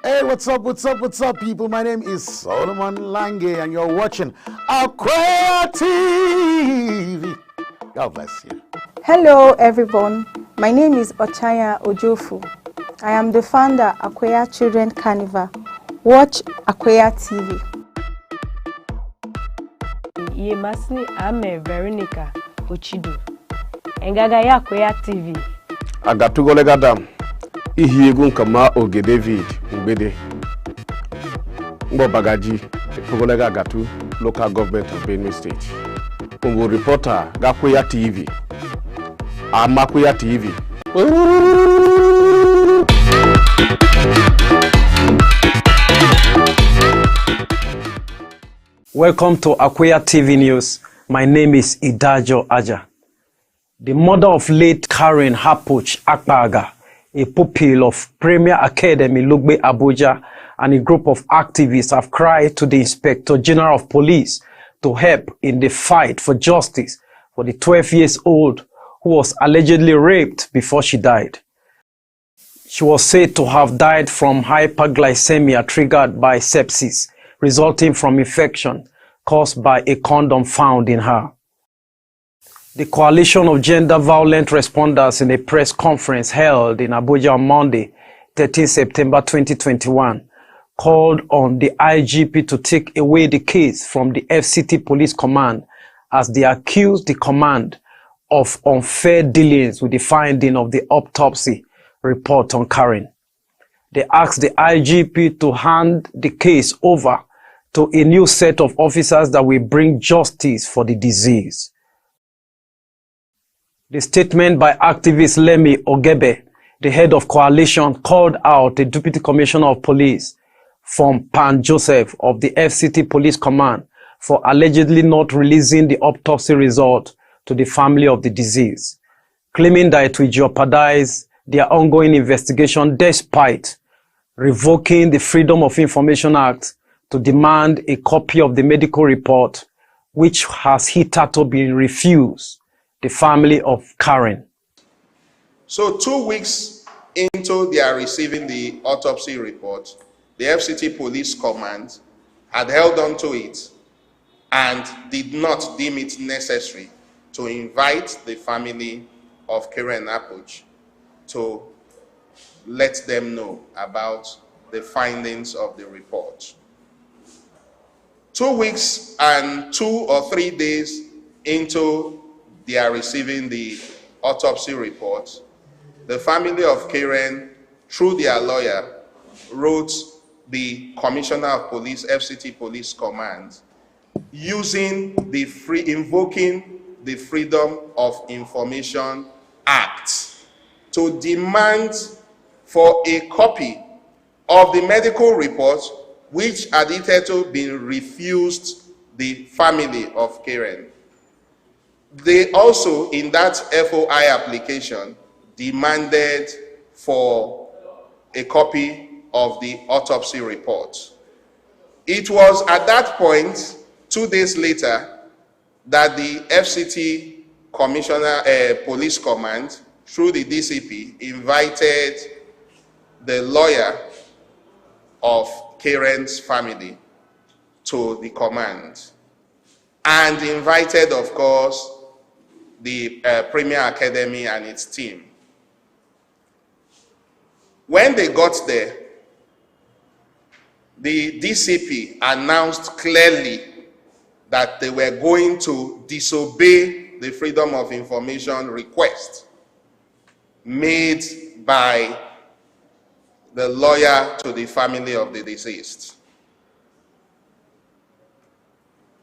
Hey, what's up, people? My name is Solomon Lange, and you're watching Akweya TV. God bless you. Hello, everyone. My name is Ochaya Ojofu. I am the founder of Akweya Children Carnival. Watch Akweya TV. Yemasni ame Veronica Ochido. Engaga ya Akweya TV. Agatugolega dam. Ihiegu nkama oge David Mgbede. Mbo bagaji Pogolega Agatu local government of Benue State. Ungo reporter Akweya TV. Akweya TV. Welcome to Akweya TV News. My name is Idajo Aja. The mother of late Keren-Happuch Akphager, a pupil of Premier Academy Lugbe Abuja, and a group of activists have cried to the Inspector General of Police to help in the fight for justice for the 12-year-old who was allegedly raped before she died. She was said to have died from hyperglycemia triggered by sepsis, resulting from infection caused by a condom found in her. The Coalition of Gender Violent Responders, in a press conference held in Abuja on Monday, 13 September 2021, called on the IGP to take away the case from the FCT Police Command as they accused the command of unfair dealings with the finding of the autopsy report on Karen. They asked the IGP to hand the case over to a new set of officers that will bring justice for the disease. The statement by activist Lemmy Ughegbe, the head of coalition, called out the Deputy Commissioner of Police, Fom Pam Joseph of the FCT Police Command, for allegedly not releasing the autopsy result to the family of the deceased, claiming that it will jeopardize their ongoing investigation despite revoking the Freedom of Information Act to demand a copy of the medical report, which has hitherto been refused the family of Karen. So 2 weeks into their receiving the autopsy report, the FCT Police Command had held on to it and did not deem it necessary to invite the family of Keren-Happuch to let them know about the findings of the report. 2 weeks and 2 or 3 days into their receiving the autopsy report, the family of Karen, through their lawyer, wrote the Commissioner of Police, FCT Police Command, invoking the Freedom of Information Act to demand for a copy of the medical report which had hitherto been refused the family of Karen. They also, in that FOI application, demanded for a copy of the autopsy report. It was at that point, 2 days later, that the FCT Police Command, through the DCP, invited the lawyer of Karen's family to the command, and invited, of course, the Premier Academy and its team. When they got there, the DCP announced clearly that they were going to disobey the Freedom of Information request made by the lawyer to the family of the deceased.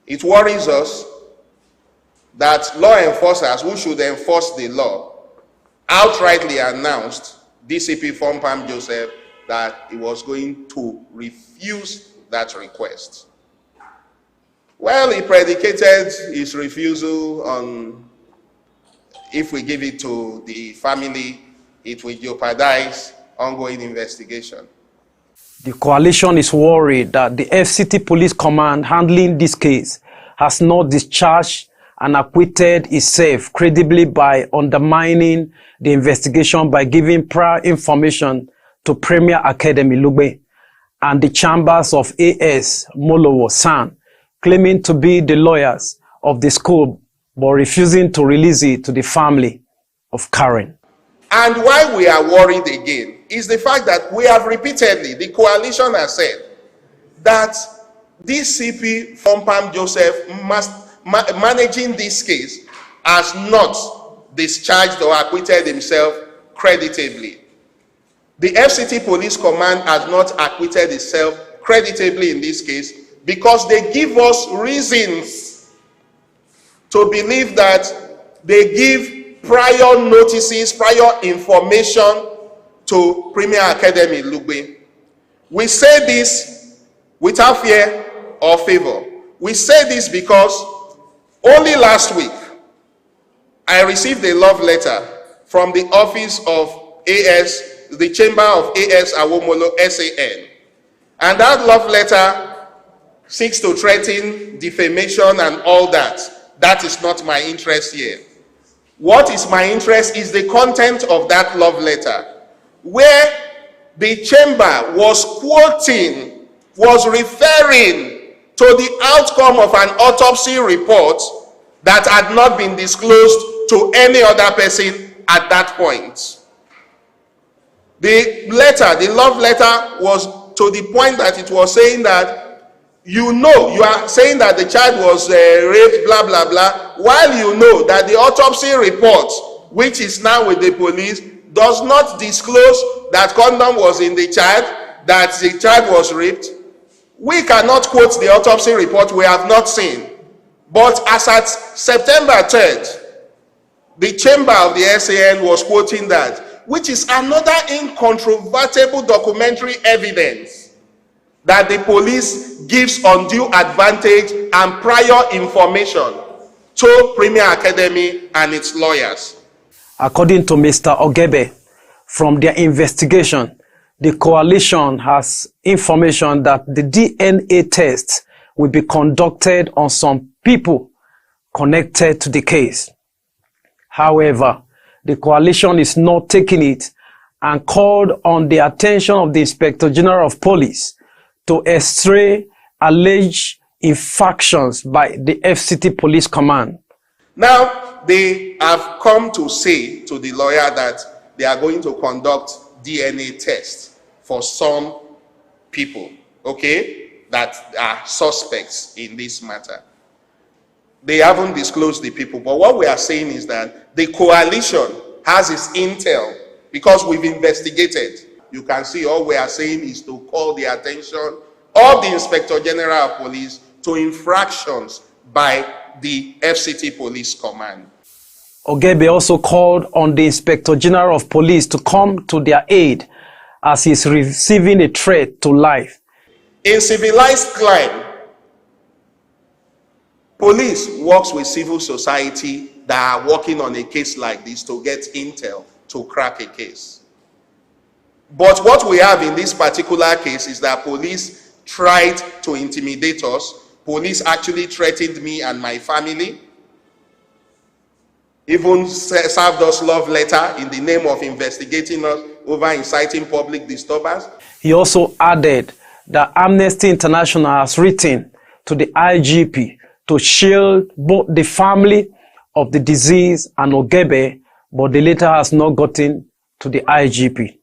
It worries us that law enforcers who should enforce the law outrightly announced, DCP Fom Pam Joseph, that he was going to refuse that request. Well, he predicated his refusal on, if we give it to the family, it will jeopardize ongoing investigation. The coalition is worried that the FCT Police Command handling this case has not discharged and acquitted itself credibly by undermining the investigation by giving prior information to Premier Academy Lugbe and the chambers of AS Molowo San, claiming to be the lawyers of the school but refusing to release it to the family of Karen. And why we are worried again is the fact that we have repeatedly, the coalition has said that this CP Fom Pam Joseph managing this case has not discharged or acquitted himself creditably. The FCT Police Command has not acquitted itself creditably in this case because they give us reasons to believe that they give prior notices, prior information to Premier Academy Lugbe. We say this without fear or favor. We say this because only last week I received a love letter from the office of AS, the chamber of AS Awomolo SAN. And that love letter seeks to threaten defamation and all that. That is not my interest here. What is my interest is the content of that love letter, where the chamber was quoting, was referring to the outcome of an autopsy report that had not been disclosed to any other person at that point. The letter, the love letter, was to the point that it was saying that you are saying that the child was raped, blah, blah, blah, while you know that the autopsy report, which is now with the police, does not disclose that condom was in the child, that the child was raped. We cannot quote the autopsy report we have not seen. But as at September 3rd, the chamber of the SAN was quoting that, which is another incontrovertible documentary evidence that the police gives undue advantage and prior information to Premier Academy and its lawyers. According to Mr. Ughegbe, from their investigation, the coalition has information that the DNA tests will be conducted on some people connected to the case. However, the coalition is not taking it and called on the attention of the Inspector General of Police to estray alleged infractions by the FCT Police Command. Now, they have come to say to the lawyer that they are going to conduct DNA tests for some people, okay, that are suspects in this matter. They haven't disclosed the people, but what we are saying is that the coalition has its intel because we've investigated. You can see all we are saying is to call the attention of the Inspector General of Police to infractions by the FCT Police Command. Ughegbe also called on the Inspector General of Police to come to their aid as he is receiving a threat to life. In civilized crime, police works with civil society that are working on a case like this to get intel to crack a case. But what we have in this particular case is that police tried to intimidate us. Police actually threatened me and my family. Even served us love letter in the name of investigating us over inciting public disturbance. He also added that Amnesty International has written to the IGP to shield both the family of the deceased and Ughegbe, but the letter has not gotten to the IGP.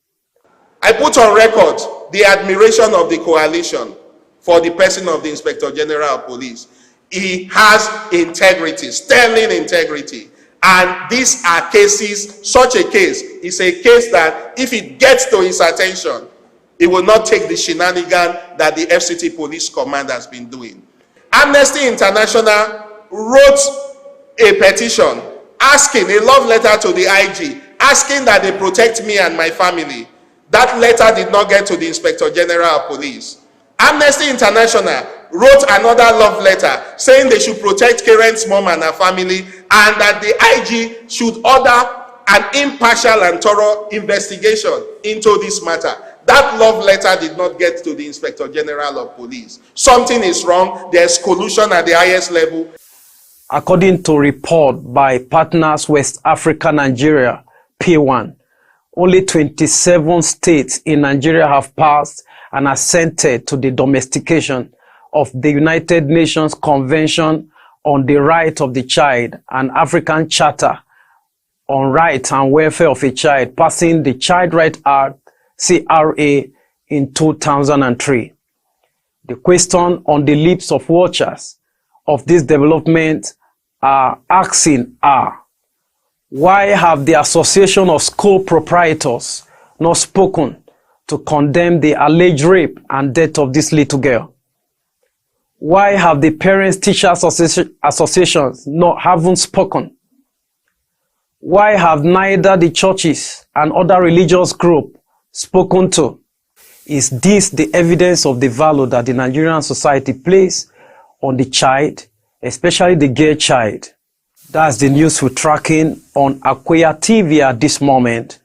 I put on record the admiration of the coalition for the person of the Inspector General of Police. He has integrity, sterling integrity. And these are cases, such a case is a case that if it gets to his attention, it will not take the shenanigan that the FCT Police Command has been doing. Amnesty International wrote a petition asking, a love letter to the IG, asking that they protect me and my family. That letter did not get to the Inspector General of Police. Amnesty International wrote another love letter saying they should protect Karen's mom and her family and that the IG should order an impartial and thorough investigation into this matter. That love letter did not get to the Inspector General of Police. Something is wrong. There's collusion at the highest level. According to report by Partners West Africa Nigeria, P1, only 27 states in Nigeria have passed and assented to the domestication of the United Nations Convention on the Right of the Child and African Charter on Right and Welfare of a Child, passing the Child Right Act, CRA, in 2003. The question on the lips of watchers of this development are asking why have the Association of School Proprietors not spoken to condemn the alleged rape and death of this little girl? Why have the Parents Teachers Associations haven't spoken? Why have neither the churches and other religious groups spoken to? Is this the evidence of the value that the Nigerian society places on the child, especially the girl child? That's the news we're tracking on Akweya TV at this moment.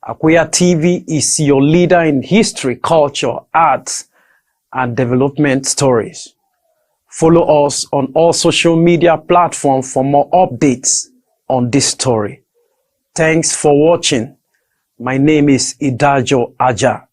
Akweya TV is your leader in history, culture, arts, and development stories. Follow us on all social media platforms for more updates on this story. Thanks for watching. My name is Idajo Aja.